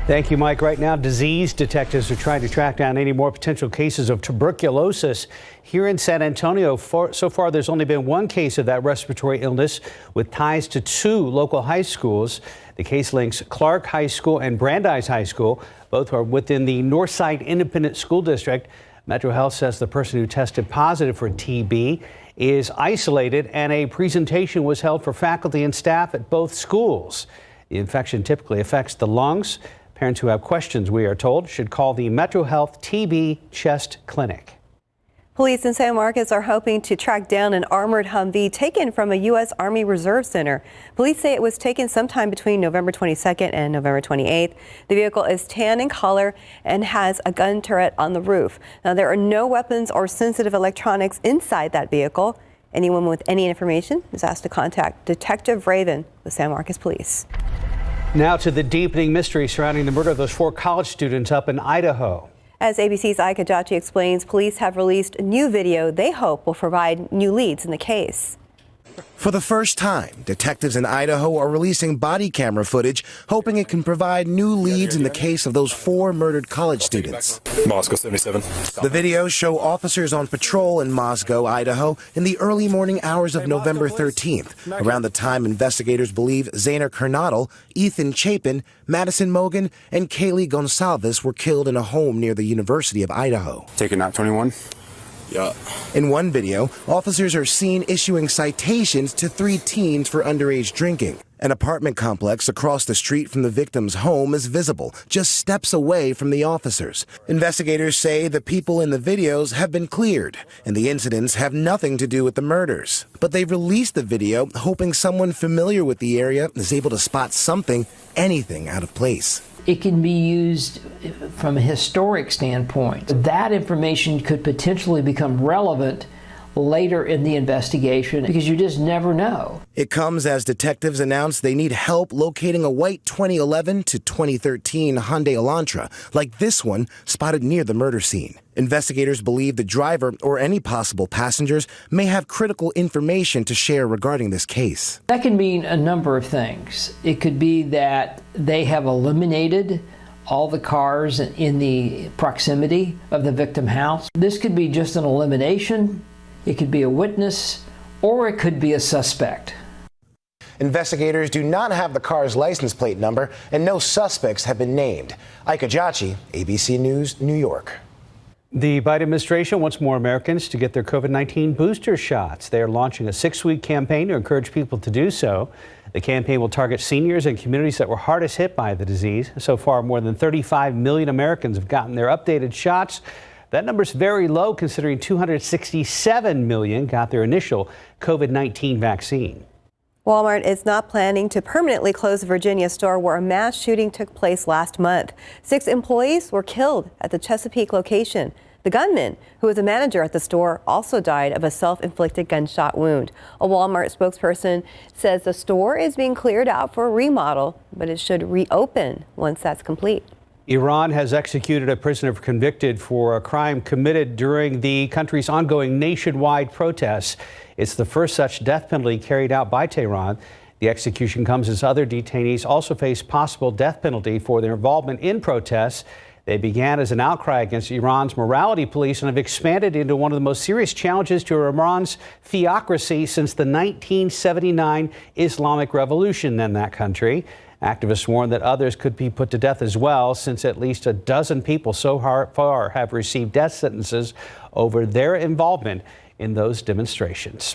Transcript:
Thank you, Mike. Right now, disease detectives are trying to track down any more potential cases of tuberculosis here in San Antonio. So far, there's only been one case of that respiratory illness with ties to two local high schools. The case links Clark High School and Brandeis High School. Both are within the Northside Independent School District. Metro Health says the person who tested positive for TB is isolated, and a presentation was held for faculty and staff at both schools. The infection typically affects the lungs. Parents who have questions, we are told, should call the Metro Health TB Chest Clinic. Police in San Marcos are hoping to track down an armored Humvee taken from a U.S. Army Reserve Center. Police say it was taken sometime between November 22nd and November 28th. The vehicle is tan in color and has a gun turret on the roof. Now, there are no weapons or sensitive electronics inside that vehicle. Anyone with any information is asked to contact Detective Raven with San Marcos Police. Now to the deepening mystery surrounding the murder of those 4 college students up in Idaho. As ABC's KSAT explains, police have released a new video they hope will provide new leads in the case. For the first time, detectives in Idaho are releasing body camera footage, hoping it can provide new leads in the case of those 4 murdered college students. Moscow 77. The videos show officers on patrol in Moscow, Idaho, in the early morning hours of November 13th, around the time investigators believe Zainer Kernodle, Ethan Chapin, Madison Mogan, and Kaylee Gonsalves were killed in a home near the University of Idaho. Taking out 21. Yeah. In one video, officers are seen issuing citations to 3 teens for underage drinking. An apartment complex across the street from the victim's home is visible, just steps away from the officers. Investigators say the people in the videos have been cleared, and the incidents have nothing to do with the murders. But they released the video hoping someone familiar with the area is able to spot something, anything out of place. It can be used from a historic standpoint. That information could potentially become relevant later in the investigation because you just never know. It comes as detectives announce they need help locating a white 2011 to 2013 Hyundai Elantra, like this one spotted near the murder scene. Investigators believe the driver or any possible passengers may have critical information to share regarding this case. That can mean a number of things. It could be that they have eliminated all the cars in the proximity of the victim house. This could be just an elimination. It could be a witness, or it could be a suspect. Investigators do not have the car's license plate number, and no suspects have been named. KSAT, ABC News, New York. The Biden administration wants more Americans to get their COVID-19 booster shots. They are launching a 6-week campaign to encourage people to do so. The campaign will target seniors and communities that were hardest hit by the disease. So far, more than 35 million Americans have gotten their updated shots. That number is very low considering 267 million got their initial COVID-19 vaccine. Walmart is not planning to permanently close the Virginia store where a mass shooting took place last month. 6 employees were killed at the Chesapeake location. The gunman, who was a manager at the store, also died of a self-inflicted gunshot wound. A Walmart spokesperson says the store is being cleared out for a remodel, but it should reopen once that's complete. Iran has executed a prisoner convicted for a crime committed during the country's ongoing nationwide protests. It's the first such death penalty carried out by Tehran. The execution comes as other detainees also face possible death penalty for their involvement in protests. They began as an outcry against Iran's morality police and have expanded into one of the most serious challenges to Iran's theocracy since the 1979 Islamic Revolution in that country. Activists warn that others could be put to death as well, since at least a dozen people so far have received death sentences over their involvement in those demonstrations.